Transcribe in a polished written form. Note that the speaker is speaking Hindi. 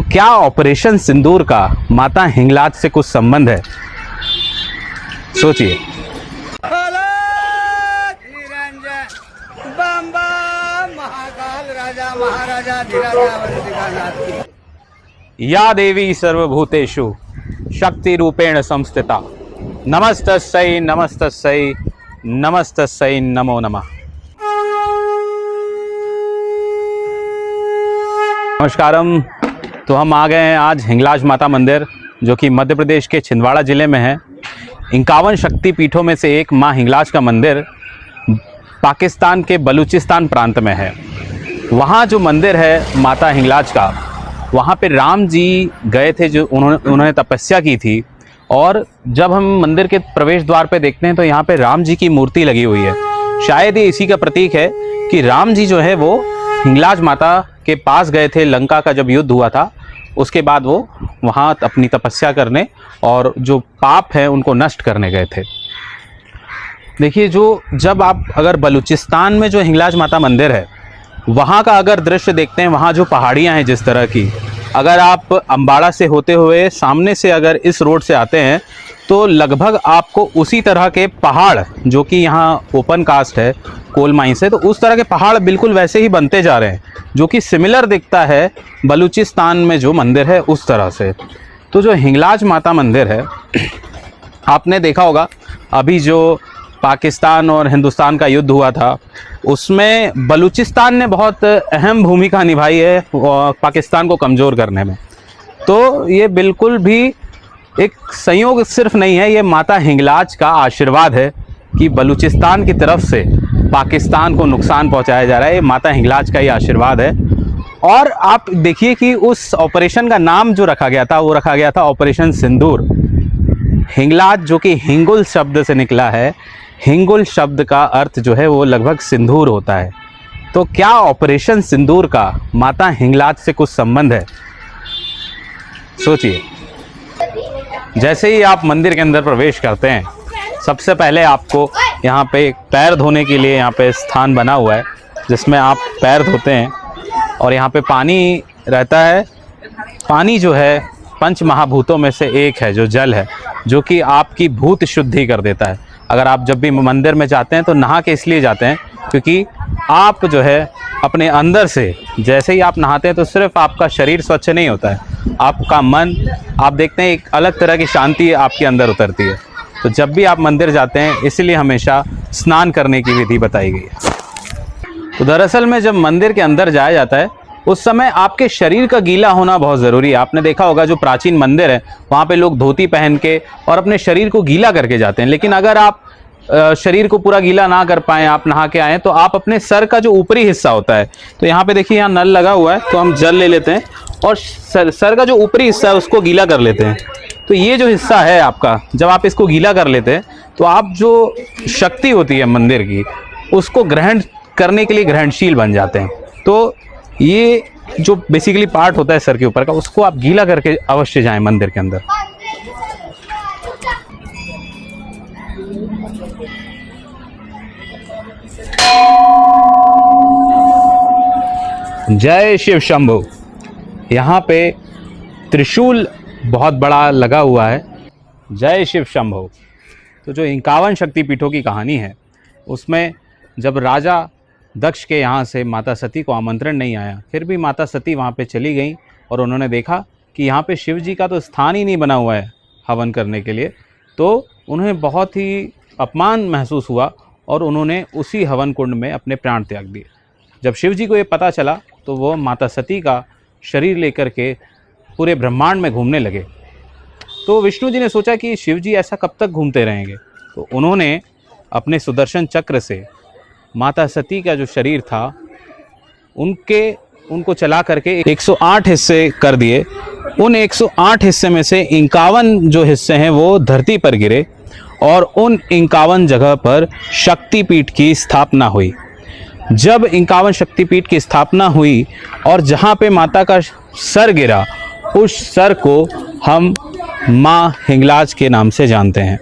क्या ऑपरेशन सिंदूर का माता हिंगलाज से कुछ संबंध है? सोचिए। या देवी सर्वभूतेषु शक्ति रूपेण संस्थिता नमस्तस्यै नमस्तस्यै नमस्तस्यै नमो नमः। नमस्कारम। तो हम आ गए हैं आज हिंगलाज माता मंदिर, जो कि मध्य प्रदेश के छिंदवाड़ा ज़िले में है। 51 शक्ति पीठों में से एक माँ हिंगलाज का मंदिर पाकिस्तान के बलूचिस्तान प्रांत में है। वहाँ जो मंदिर है माता हिंगलाज का, वहाँ पे राम जी गए थे, जो उन्होंने तपस्या की थी। और जब हम मंदिर के प्रवेश द्वार पे देखते हैं तो यहाँ पे राम जी की मूर्ति लगी हुई है। शायद ये इसी का प्रतीक है कि राम जी जो है वो हिंगलाज माता के पास गए थे। लंका का जब युद्ध हुआ था उसके बाद वो वहाँ अपनी तपस्या करने और जो पाप है उनको नष्ट करने गए थे। देखिए, जब आप अगर बलूचिस्तान में जो हिंगलाज माता मंदिर है वहाँ का अगर दृश्य देखते हैं, वहाँ जो पहाड़ियाँ हैं जिस तरह की, अगर आप अम्बाड़ा से होते हुए सामने से अगर इस रोड से आते हैं तो लगभग आपको उसी तरह के पहाड़, जो कि यहाँ ओपन कास्ट है, कोल माइंस है, तो उस तरह के पहाड़ बिल्कुल वैसे ही बनते जा रहे हैं, जो कि सिमिलर दिखता है बलूचिस्तान में जो मंदिर है उस तरह से। तो जो हिंगलाज माता मंदिर है, आपने देखा होगा अभी जो पाकिस्तान और हिंदुस्तान का युद्ध हुआ था उसमें बलूचिस्तान ने बहुत अहम भूमिका निभाई है पाकिस्तान को कमज़ोर करने में। तो ये बिल्कुल भी एक संयोग सिर्फ नहीं है, ये माता हिंगलाज का आशीर्वाद है कि बलूचिस्तान की तरफ से पाकिस्तान को नुकसान पहुंचाया जा रहा है। ये माता हिंगलाज का ही आशीर्वाद है। और आप देखिए कि उस ऑपरेशन का नाम जो रखा गया था वो रखा गया था ऑपरेशन सिंदूर। हिंगलाज जो कि हिंगुल शब्द से निकला है, हिंगुल शब्द का अर्थ जो है वो लगभग सिंदूर होता है। तो क्या ऑपरेशन सिंदूर का माता हिंगलाज से कुछ संबंध है? सोचिए। जैसे ही आप मंदिर के अंदर प्रवेश करते हैं, सबसे पहले आपको यहाँ पे पैर धोने के लिए यहाँ पे स्थान बना हुआ है जिसमें आप पैर धोते हैं। और यहाँ पे पानी रहता है। पानी जो है पंच महाभूतों में से एक है, जो जल है, जो कि आपकी भूत शुद्धि कर देता है। अगर आप जब भी मंदिर में जाते हैं तो नहा के इसलिए जाते हैं क्योंकि आप जो है अपने अंदर से, जैसे ही आप नहाते हैं तो सिर्फ आपका शरीर स्वच्छ नहीं होता है, आपका मन, आप देखते हैं एक अलग तरह की शांति आपके अंदर उतरती है। तो जब भी आप मंदिर जाते हैं इसलिए हमेशा स्नान करने की विधि बताई गई है। तो दरअसल में जब मंदिर के अंदर जाया जाता है उस समय आपके शरीर का गीला होना बहुत ज़रूरी है। आपने देखा होगा जो प्राचीन मंदिर है वहाँ पे लोग धोती पहन के और अपने शरीर को गीला करके जाते हैं। लेकिन अगर आप शरीर को पूरा गीला ना कर पाएँ, आप नहा के आएँ, तो आप अपने सर का जो ऊपरी हिस्सा होता है, तो यहाँ पे देखिए यहाँ नल लगा हुआ है, तो हम जल ले लेते हैं और सर का जो ऊपरी हिस्सा है उसको गीला कर लेते हैं। तो ये जो हिस्सा है आपका, जब आप इसको गीला कर लेते हैं तो आप जो शक्ति होती है मंदिर की उसको ग्रहण करने के लिए ग्रहणशील बन जाते हैं। तो ये जो बेसिकली पार्ट होता है सर के ऊपर का, उसको आप गीला करके अवश्य जाएं मंदिर के अंदर। जय शिव शंभू। यहाँ पे त्रिशूल बहुत बड़ा लगा हुआ है। जय शिव शंभू। तो जो 51 शक्तिपीठों की कहानी है उसमें जब राजा दक्ष के यहाँ से माता सती को आमंत्रण नहीं आया, फिर भी माता सती वहाँ पे चली गई और उन्होंने देखा कि यहाँ पे शिव जी का तो स्थान ही नहीं बना हुआ है हवन करने के लिए। तो उन्हें बहुत ही अपमान महसूस हुआ और उन्होंने उसी हवन कुंड में अपने प्राण त्याग दिए। जब शिव जी को ये पता चला तो वो माता सती का शरीर लेकर के पूरे ब्रह्मांड में घूमने लगे। तो विष्णु जी ने सोचा कि शिव जी ऐसा कब तक घूमते रहेंगे, तो उन्होंने अपने सुदर्शन चक्र से माता सती का जो शरीर था उनको चला करके 108 हिस्से कर दिए। उन 108 हिस्से में से 51 जो हिस्से हैं वो धरती पर गिरे और उन 51 जगह पर शक्तिपीठ की स्थापना हुई। जब 51 शक्तिपीठ की स्थापना हुई और जहाँ पे माता का सर गिरा, उस सर को हम माँ हिंगलाज के नाम से जानते हैं।